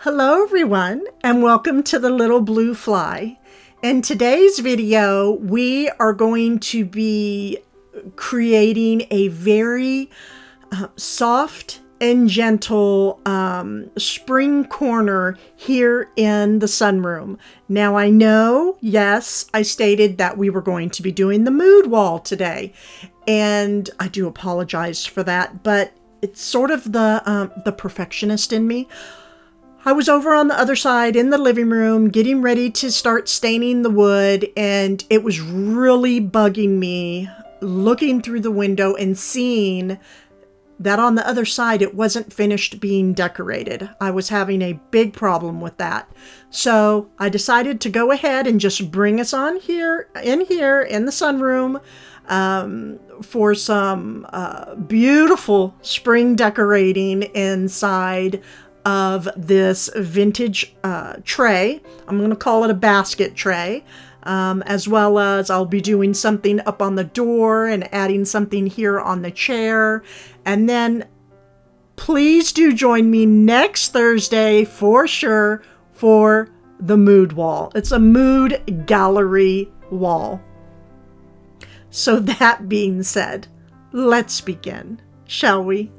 Hello everyone, and welcome to the Little Blue Fly. In today's video, we are going to be creating a very soft and gentle spring corner here in the sunroom. Now I know, yes, I stated that we were going to be doing the mood wall today, and I do apologize for that, but it's sort of the perfectionist in me. I was over on the other side in the living room getting ready to start staining the wood, and it was really bugging me looking through the window and seeing that on the other side it wasn't finished being decorated. I was having a big problem with that. So I decided to go ahead and just bring us on here in the sunroom for some beautiful spring decorating inside of this vintage tray. I'm going to call it a basket tray, as well as I'll be doing something up on the door and adding something here on the chair. And then please do join me next Thursday for sure for the mood wall. It's a mood gallery wall. So that being said, let's begin, shall we?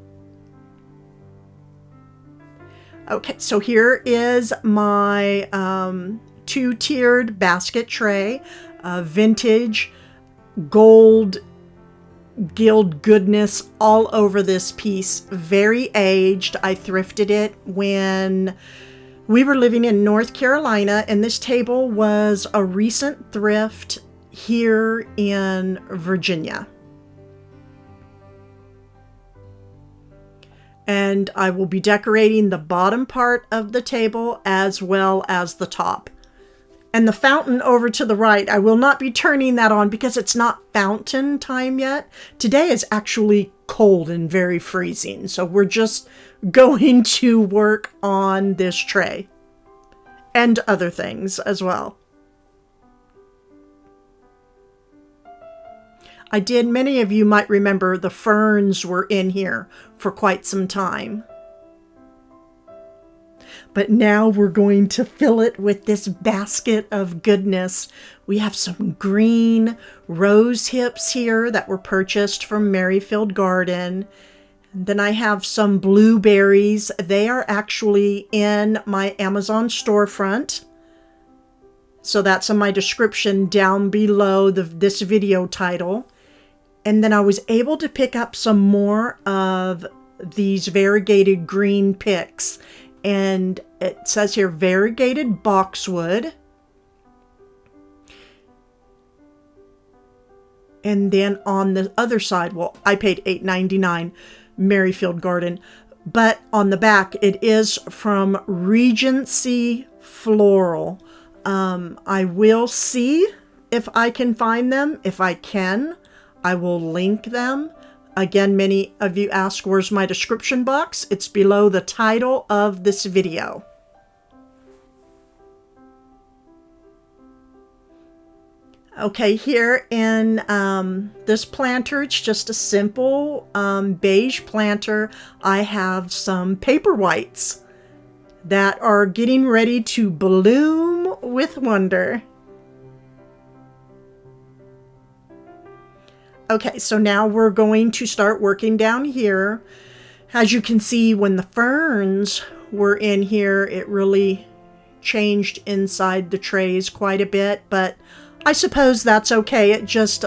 Okay, so here is my two-tiered basket tray, vintage gold gilt goodness all over this piece, very aged. I thrifted it when we were living in North Carolina, and this table was a recent thrift here in Virginia. And I will be decorating the bottom part of the table as well as the top. And the fountain over to the right, I will not be turning that on because it's not fountain time yet. Today is actually cold and very freezing, so we're just going to work on this tray and other things as well. Many of you might remember the ferns were in here for quite some time. But now we're going to fill it with this basket of goodness. We have some green rose hips here that were purchased from Merrifield Garden. And then I have some blueberries. They are actually in my Amazon storefront. So that's in my description down below this video title. And then I was able to pick up some more of these variegated green picks. And it says here variegated boxwood. And then on the other side, well, I paid $8.99 Merrifield Garden. But on the back, it is from Regency Floral. I will see if I can find them. If I can, I will link them. Again, many of you ask, where's my description box? It's below the title of this video. Okay, here in this planter, it's just a simple beige planter. I have some paper whites that are getting ready to bloom with wonder. Okay, so now we're going to start working down here. As you can see, when the ferns were in here, it really changed inside the trays quite a bit, but I suppose that's okay. It just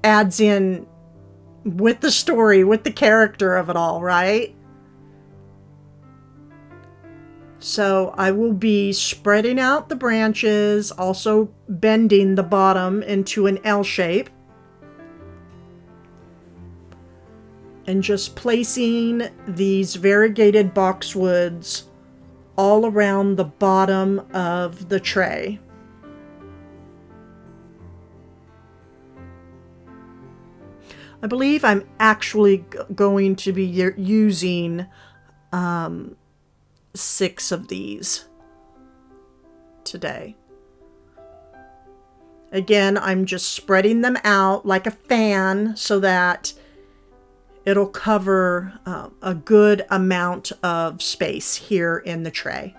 adds in with the story, with the character of it all, right? So I will be spreading out the branches, also bending the bottom into an L shape. And just placing these variegated boxwoods all around the bottom of the tray. I believe I'm actually going to be using 6 of these today. Again, I'm just spreading them out like a fan so that it'll cover a good amount of space here in the tray.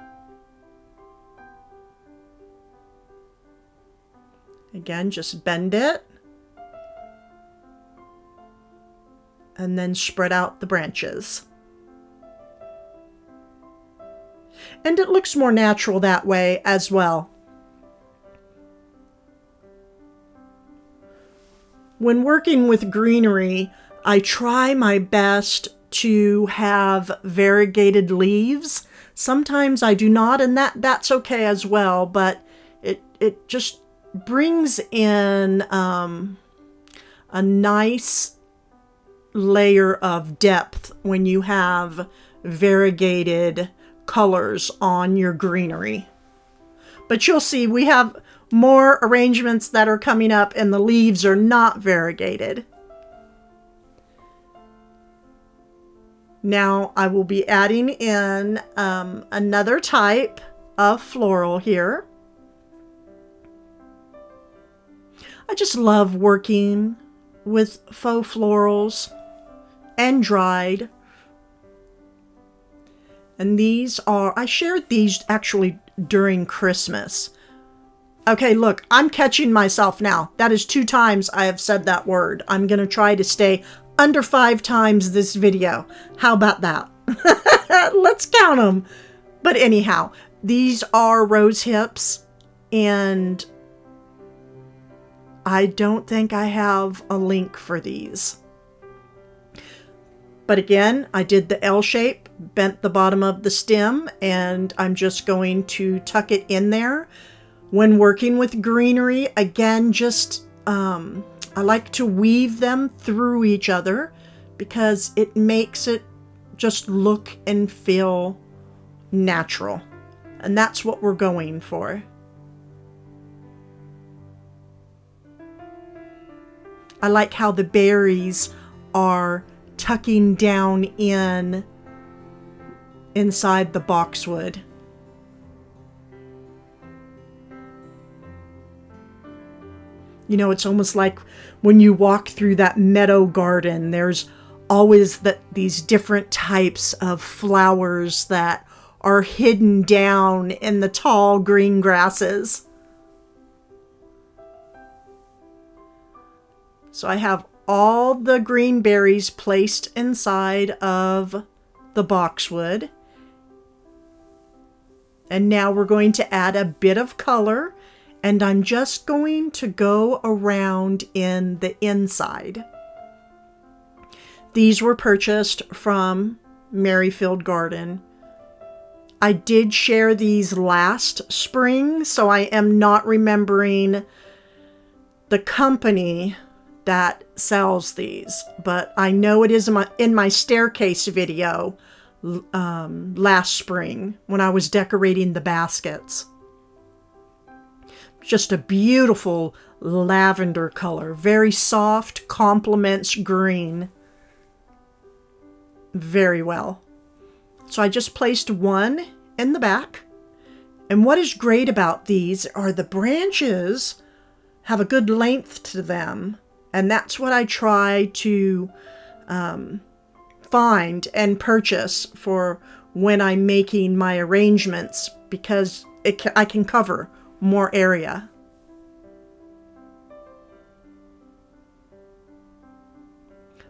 Again, just bend it and then spread out the branches. And it looks more natural that way as well. When working with greenery, I try my best to have variegated leaves. Sometimes I do not, and that's okay as well, but it just brings in a nice layer of depth when you have variegated colors on your greenery. But you'll see we have more arrangements that are coming up and the leaves are not variegated. Now I will be adding in another type of floral here. I just love working with faux florals and dried. And these are, I shared these actually during Christmas. Okay, look, I'm catching myself now. That is 2 times I have said that word. I'm going to try to stay under 5 times this video. How about that? Let's count them. But anyhow, these are rose hips, and I don't think I have a link for these. But again, I did the L shape, bent the bottom of the stem, and I'm just going to tuck it in there. When working with greenery, again, just I like to weave them through each other because it makes it just look and feel natural. And that's what we're going for. I like how the berries are tucking down inside the boxwood. You know, it's almost like when you walk through that meadow garden, there's always these different types of flowers that are hidden down in the tall green grasses. So I have all the green berries placed inside of the boxwood. And now we're going to add a bit of color, and I'm just going to go around in the inside. These were purchased from Merrifield Garden. I did share these last spring, so I am not remembering the company that sells these, but I know it is in my staircase video last spring when I was decorating the baskets. Just a beautiful lavender color, very soft, complements green very well. So I just placed one in the back. And what is great about these are the branches have a good length to them. And that's what I try to find and purchase for when I'm making my arrangements, because I can cover more area.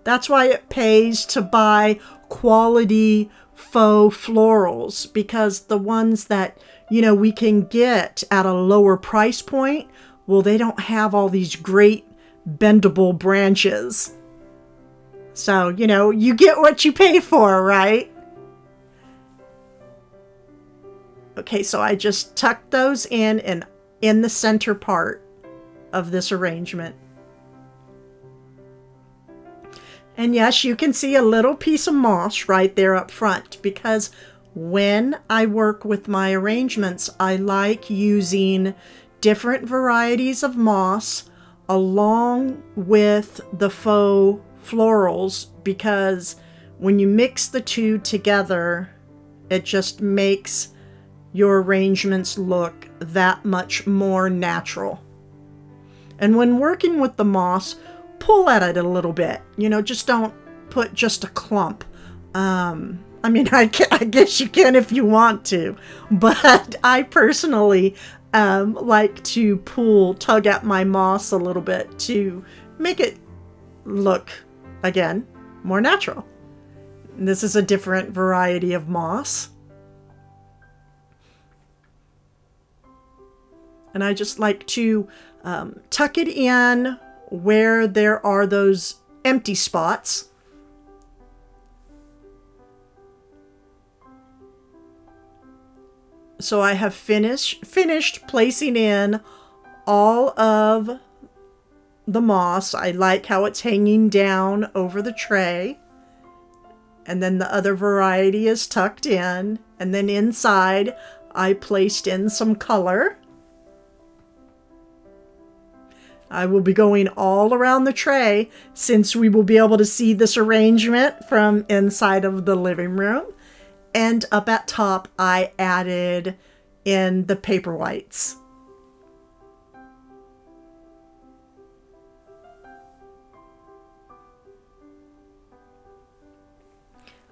That's why it pays to buy quality faux florals, because the ones that, we can get at a lower price point, well, they don't have all these great bendable branches. So, you get what you pay for, right? Okay, so I just tucked those in the center part of this arrangement. And yes, you can see a little piece of moss right there up front, because when I work with my arrangements, I like using different varieties of moss along with the faux florals, because when you mix the two together, it just makes your arrangements look that much more natural. And when working with the moss, pull at it a little bit. Just don't put just a clump. I mean, I guess you can if you want to, but I personally like to tug at my moss a little bit to make it look, again, more natural. And this is a different variety of moss. And I just like to tuck it in where there are those empty spots. So I have finished placing in all of the moss. I like how it's hanging down over the tray. And then the other variety is tucked in. And then inside, I placed in some color. I will be going all around the tray since we will be able to see this arrangement from inside of the living room. And up at top, I added in the paper whites.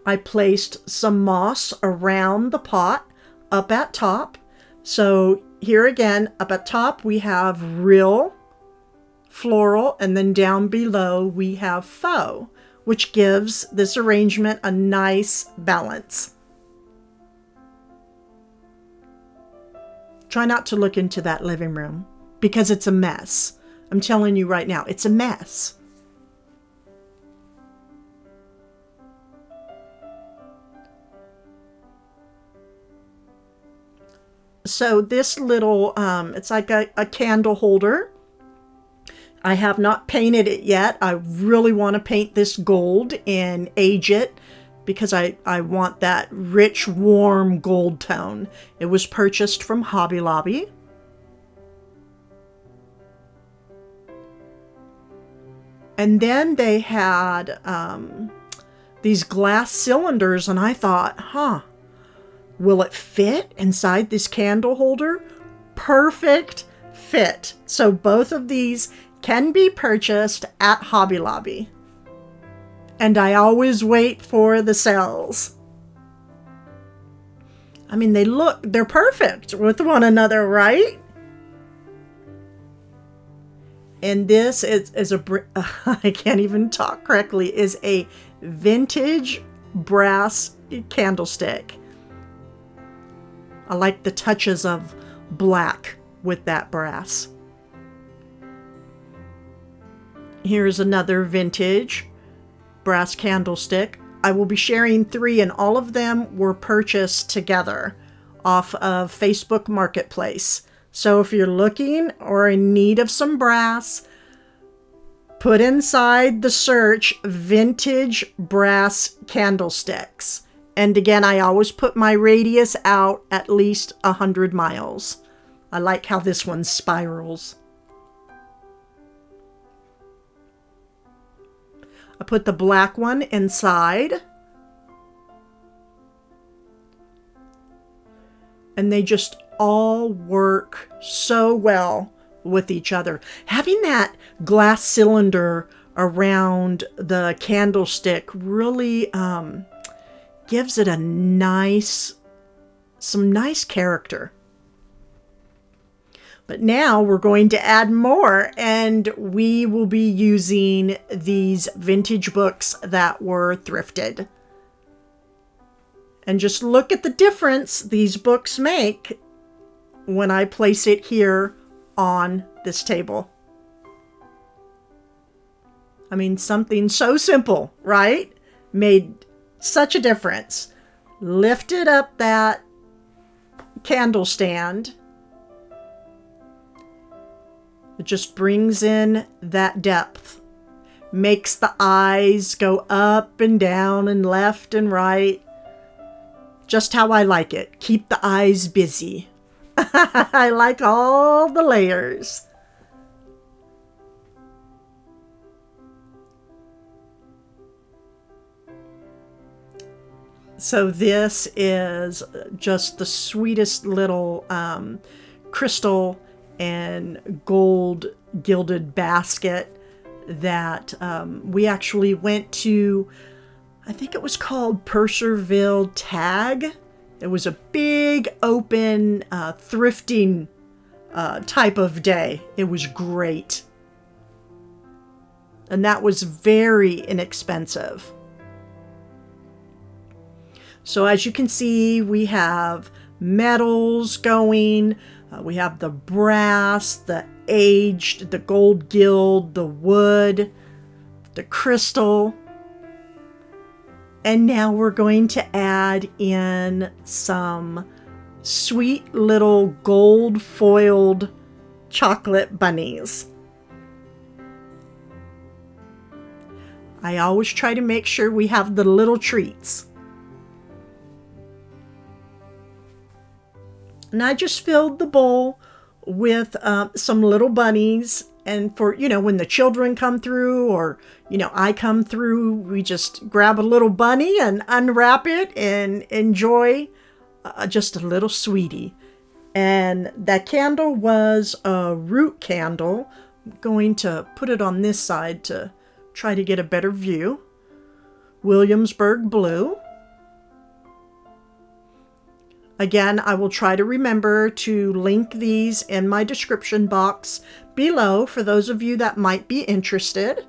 I placed some moss around the pot up at top. So here again, up at top, we have real floral, and then down below we have faux, which gives this arrangement a nice balance. Try not to look into that living room because it's a mess. I'm telling you right now, it's a mess. So this little, it's like a candle holder. I have not painted it yet. I really want to paint this gold and age it because I want that rich, warm gold tone. It was purchased from Hobby Lobby. And then they had these glass cylinders, and I thought, will it fit inside this candle holder? Perfect fit. So both of these can be purchased at Hobby Lobby. And I always wait for the sales. I mean, they're perfect with one another, right? And this is I can't even talk correctly, is a vintage brass candlestick. I like the touches of black with that brass. Here's another vintage brass candlestick. I will be sharing 3, and all of them were purchased together off of Facebook Marketplace. So if you're looking or in need of some brass, put inside the search vintage brass candlesticks. And again, I always put my radius out at least 100 miles. I like how this one spirals. I put the black one inside. And they just all work so well with each other. Having that glass cylinder around the candlestick really gives it some nice character. But now we're going to add more, and we will be using these vintage books that were thrifted. And just look at the difference these books make when I place it here on this table. I mean, something so simple, right? Made such a difference. Lifted up that candle stand. It just brings in that depth. Makes the eyes go up and down and left and right. Just how I like it. Keep the eyes busy. I like all the layers. So this is just the sweetest little crystal and gold gilded basket that we actually went to, I think it was called Purcellville Tag. It was a big open thrifting type of day. It was great. And that was very inexpensive. So as you can see, we have metals going. We have the brass, the aged, the gold gild, the wood, the crystal. And now we're going to add in some sweet little gold foiled chocolate bunnies. I always try to make sure we have the little treats. And I just filled the bowl with some little bunnies. And for, when the children come through or, I come through, we just grab a little bunny and unwrap it and enjoy just a little sweetie. And that candle was a root candle. I'm going to put it on this side to try to get a better view. Williamsburg blue. Again, I will try to remember to link these in my description box below for those of you that might be interested.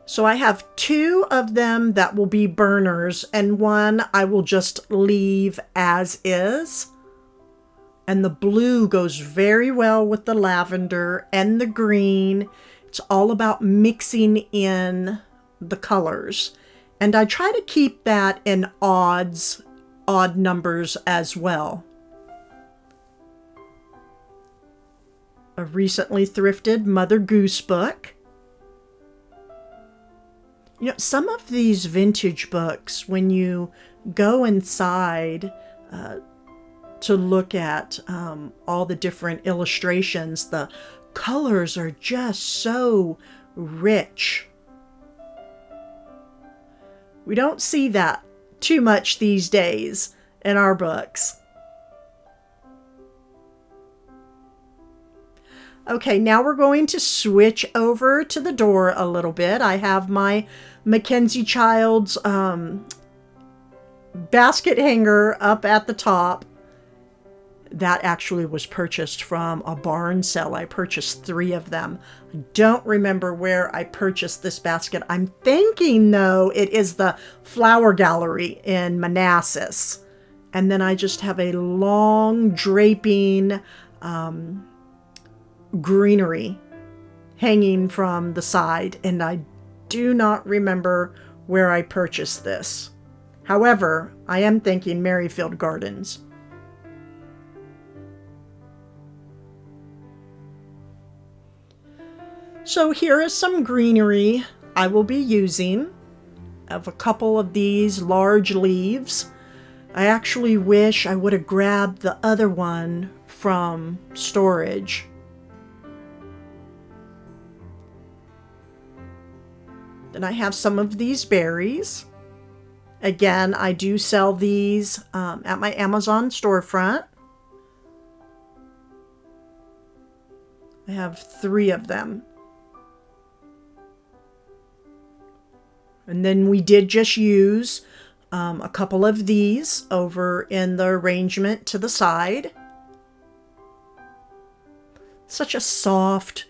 So I have 2 of them that will be burners and 1 I will just leave as is. And the blue goes very well with the lavender and the green. It's all about mixing in the colors. And I try to keep that in odd numbers as well. A recently thrifted Mother Goose book. Some of these vintage books, when you go inside to look at all the different illustrations, the colors are just so rich. We don't see that too much these days in our books. Okay, now we're going to switch over to the door a little bit. I have my Mackenzie Childs basket hanger up at the top. That actually was purchased from a barn sale. I purchased 3 of them. I don't remember where I purchased this basket. I'm thinking, though, it is the Flower Gallery in Manassas. And then I just have a long draping greenery hanging from the side. And I do not remember where I purchased this. However, I am thinking Merrifield Gardens. So here is some greenery I will be using. I have a couple of these large leaves. I actually wish I would have grabbed the other one from storage. Then I have some of these berries. Again, I do sell these at my Amazon storefront. I have 3 of them. And then we did just use a couple of these over in the arrangement to the side. Such a soft,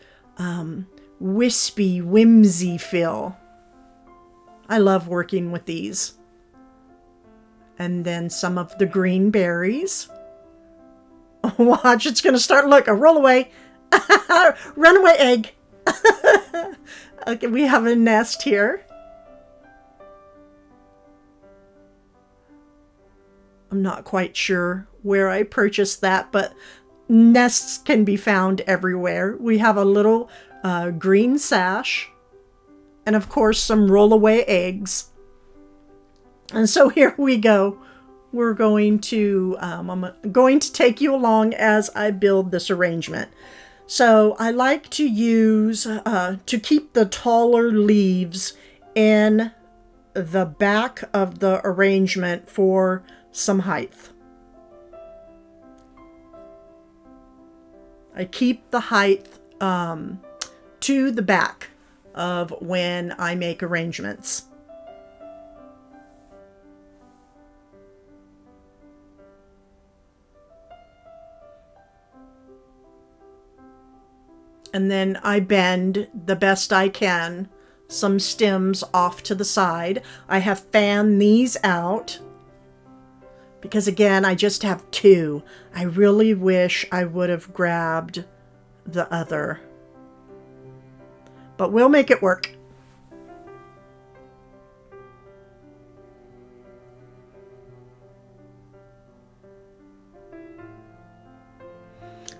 wispy, whimsy feel. I love working with these. And then some of the green berries. Watch, it's going to start. Look, a roll away. Runaway egg. Okay, we have a nest here. I'm not quite sure where I purchased that, but nests can be found everywhere. We have a little green sash and, of course, some rollaway eggs. And so here we go. We're going to, I'm going to take you along as I build this arrangement. So I like to use, to keep the taller leaves in the back of the arrangement for some height. I keep the height to the back of when I make arrangements. And then I bend the best I can some stems off to the side. I have fanned these out because, again, I just have two. I really wish I would have grabbed the other, but we'll make it work.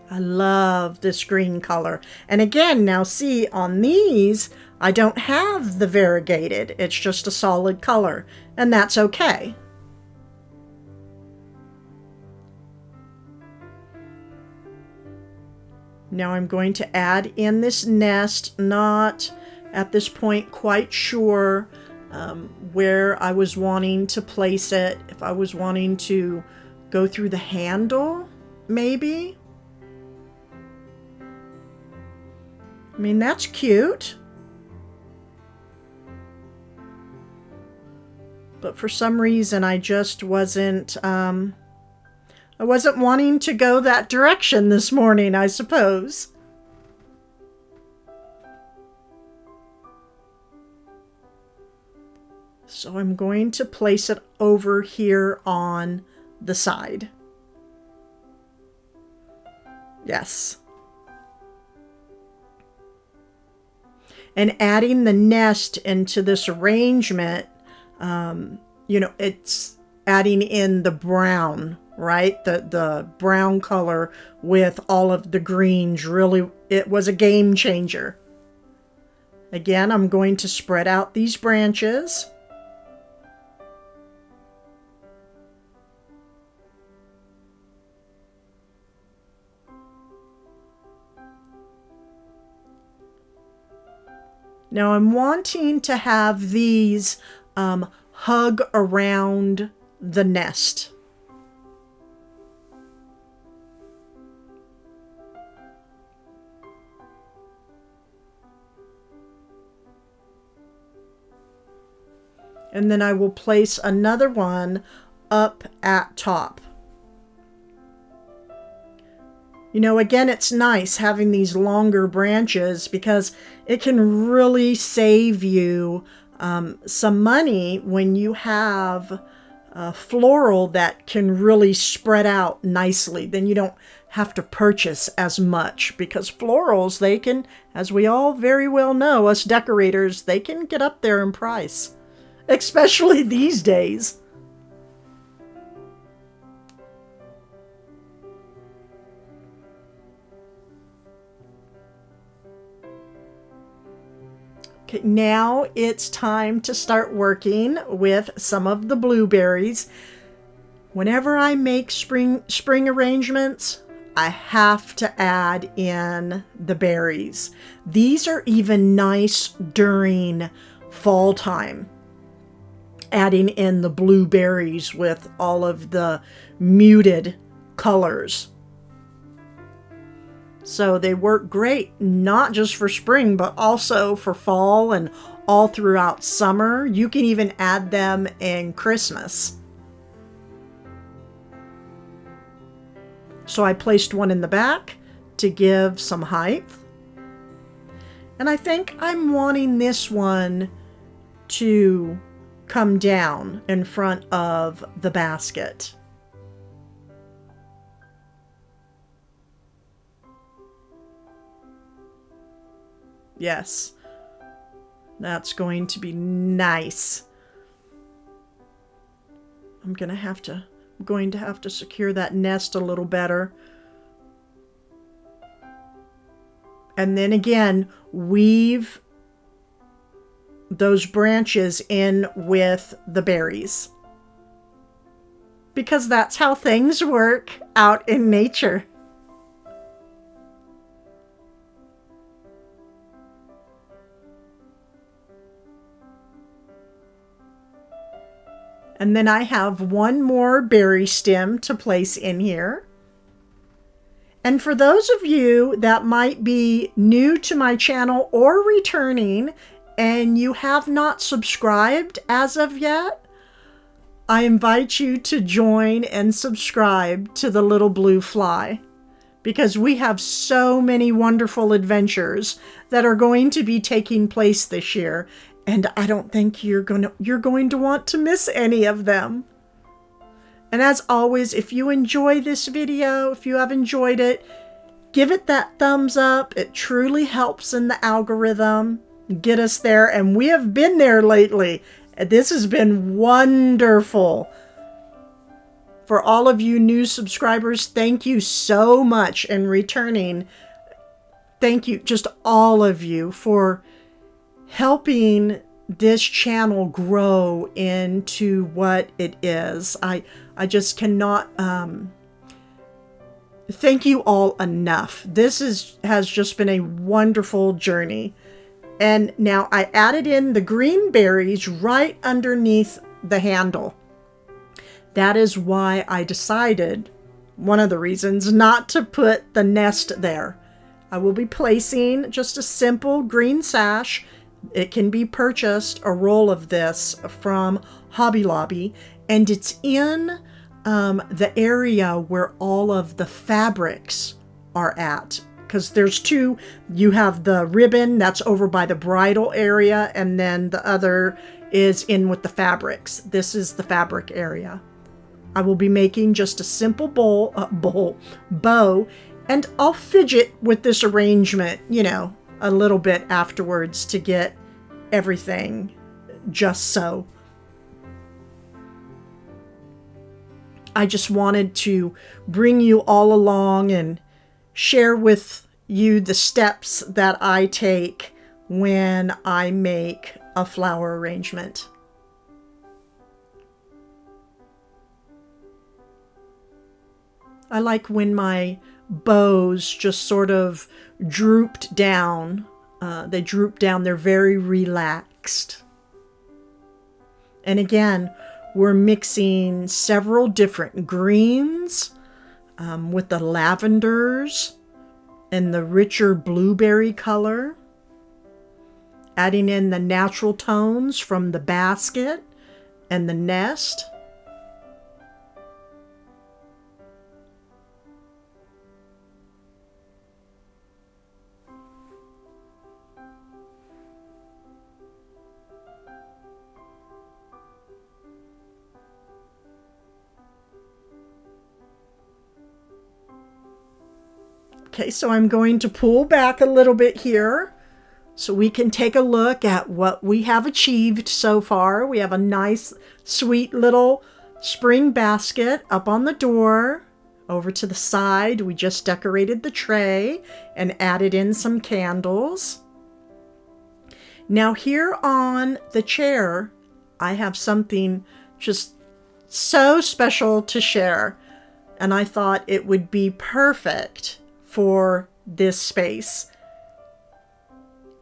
I love this green color. And again, now see, on these, I don't have the variegated. It's just a solid color, and that's okay. Now I'm going to add in this nest, not at this point quite sure where I was wanting to place it. If I was wanting to go through the handle, maybe. I mean, that's cute. But for some reason, I just wasn't, I wasn't wanting to go that direction this morning, I suppose. So I'm going to place it over here on the side. Yes. And adding the nest into this arrangement, you know, it's adding in the brown, right? The brown color with all of the greens. Really, it was a game changer. Again, I'm going to spread out these branches. Now I'm wanting to have these hug around the nest. And then I will place another one up at top. You know, again, it's nice having these longer branches because it can really save you some money when you have floral that can really spread out nicely. Then you don't have to purchase as much, because florals, they can, as we all very well know, us decorators, they can get up there in price, especially these days. Okay, now it's time to start working with some of the blueberries. Whenever I make spring arrangements, I have to add in the berries. These are even nice during fall time, adding in the blueberries with all of the muted colors. So they work great, not just for spring, but also for fall and all throughout summer. You can even add them in Christmas. So I placed one in the back to give some height. And I think I'm wanting this one to come down in front of the basket. Yes, that's going to be nice. I'm going to have to secure that nest a little better. And then again, weave those branches in with the berries, because that's how things work out in nature. And then I have one more berry stem to place in here. And for those of you that might be new to my channel or returning and you have not subscribed as of yet, I invite you to join and subscribe to the Little Blue Fly, because we have so many wonderful adventures that are going to be taking place this year, and I don't think you're going to want to miss any of them. And as always, if you enjoy this video, if you have enjoyed it, give it that thumbs up. It truly helps in the algorithm. Get us there. And we have been there lately. This has been wonderful. For all of you new subscribers, thank you so much. And returning, thank you, just all of you, for helping this channel grow into what it is. I just cannot thank you all enough. This has just been a wonderful journey. And now I added in the green berries right underneath the handle. That is why I decided, one of the reasons, not to put the nest there. I will be placing just a simple green sash. It can be purchased, a roll of this, from Hobby Lobby, and it's in the area where all of the fabrics are at. Because there's two. You have the ribbon that's over by the bridal area, and then the other is in with the fabrics. This is the fabric area. I will be making just a simple bow, and I'll fidget with this arrangement, you know, a little bit afterwards to get everything just so. I just wanted to bring you all along and share with you the steps that I take when I make a flower arrangement. I like when my bows just sort of drooped down. They droop down. They're very relaxed. And again, we're mixing several different greens with the lavenders and the richer blueberry color. Adding in the natural tones from the basket and the nest. Okay, so I'm going to pull back a little bit here so we can take a look at what we have achieved so far. We have a nice, sweet little spring basket up on the door. Over to the side, we just decorated the tray and added in some candles. Now here on the chair, I have something just so special to share, and I thought it would be perfect for this space.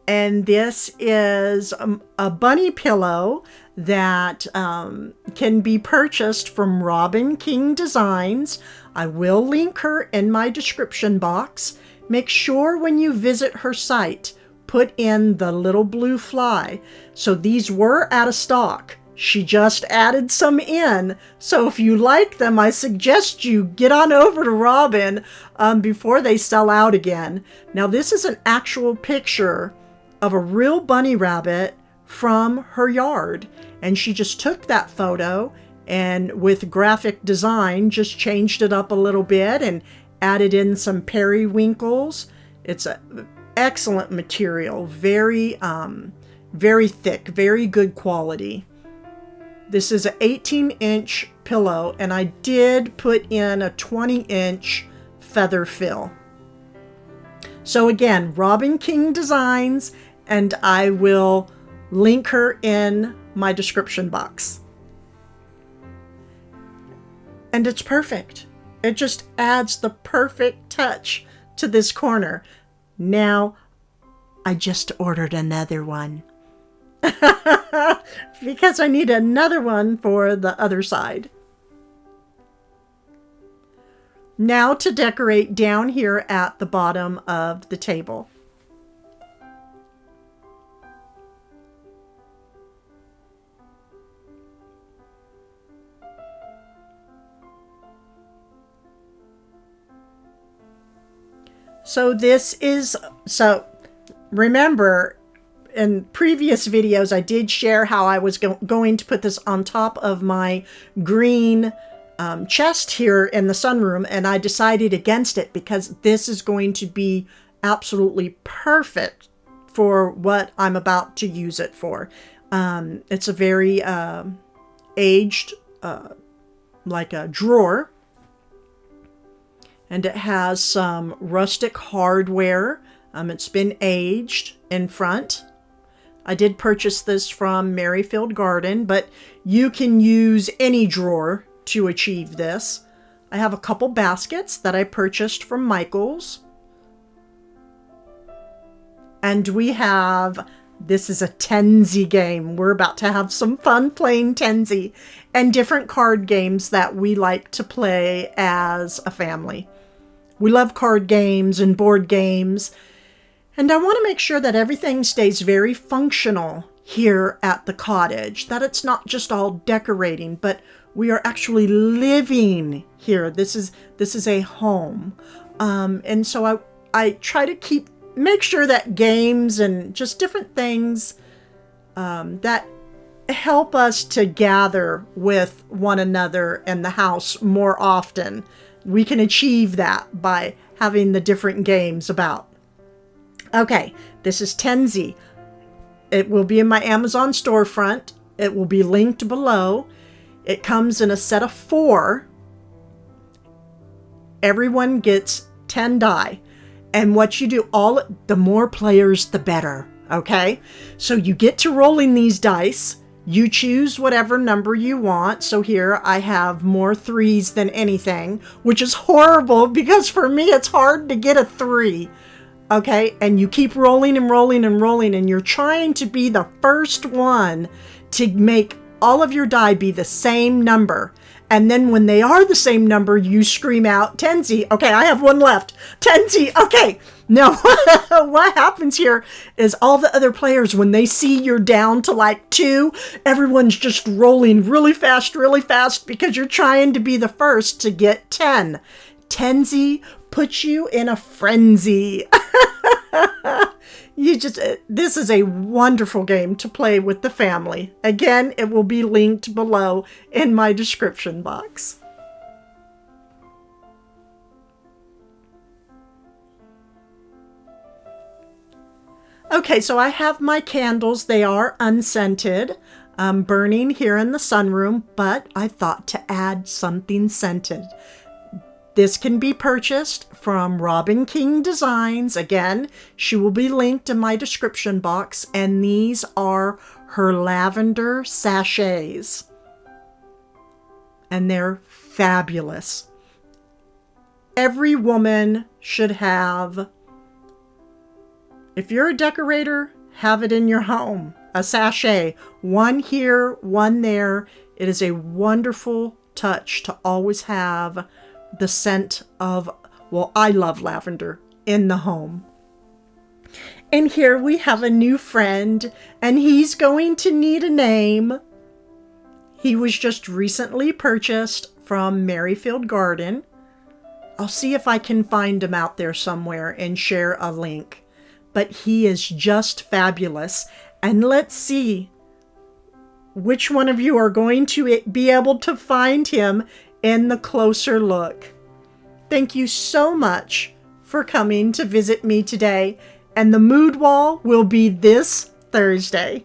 And this is a bunny pillow that can be purchased from Robin King Designs. I will link her in my description box. Make sure when you visit her site, put in the Little Blue Fly. So these were out of stock. She just added some in. So if you like them, I suggest you get on over to Robin before they sell out again. Now this is an actual picture of a real bunny rabbit from her yard. And she just took that photo and with graphic design just changed it up a little bit and added in some periwinkles. It's an excellent material, very thick, very good quality. This is an 18-inch pillow, and I did put in a 20-inch feather fill. So again, Robin King Designs, and I will link her in my description box. And it's perfect. It just adds the perfect touch to this corner. Now, I just ordered another one. Because I need another one for the other side. Now to decorate down here at the bottom of the table. So remember, in previous videos, I did share how I was going to put this on top of my green chest here in the sunroom, and I decided against it because this is going to be absolutely perfect for what I'm about to use it for. It's a very aged, like a drawer. And it has some rustic hardware. It's been aged in front. I did purchase this from Merrifield Garden, but you can use any drawer to achieve this. I have a couple baskets that I purchased from Michael's. And this is a Tenzi game. We're about to have some fun playing Tenzi and different card games that we like to play as a family. We love card games and board games, and I want to make sure that everything stays very functional here at the cottage, that it's not just all decorating, but we are actually living here. This is a home. And so I try to make sure that games and just different things that help us to gather with one another in the house more often. We can achieve that by having the different games about. Okay, this is Tenzi. It will be in my Amazon storefront. It will be linked below. It comes in a set of 4. Everyone gets 10 die. And what you do, the more players, the better. Okay? So you get to rolling these dice. You choose whatever number you want. So here I have more 3s than anything, which is horrible because for me it's hard to get a 3. Okay, and you keep rolling and rolling and rolling, and you're trying to be the first one to make all of your die be the same number. And then when they are the same number, you scream out, Tenzi. Okay, I have one left. Tenzi. Okay. Now, what happens here is all the other players, when they see you're down to like 2, everyone's just rolling really fast because you're trying to be the first to get 10. Tenzi puts you in a frenzy. This is a wonderful game to play with the family. Again, it will be linked below in my description box. Okay, so I have my candles. They are unscented, burning here in the sunroom, but I thought to add something scented. This can be purchased from Robin King Designs. Again, she will be linked in my description box, and these are her lavender sachets. And they're fabulous. Every woman should have, if you're a decorator, have it in your home. A sachet, one here, one there. It is a wonderful touch to always have the scent of, well, I love lavender in the home. And here we have a new friend, and he's going to need a name. He was just recently purchased from Merrifield Garden. I'll see if I can find him out there somewhere and share a link. But he is just fabulous. And let's see which one of you are going to be able to find him in the closer look. Thank you so much for coming to visit me today, and the mood wall will be this Thursday.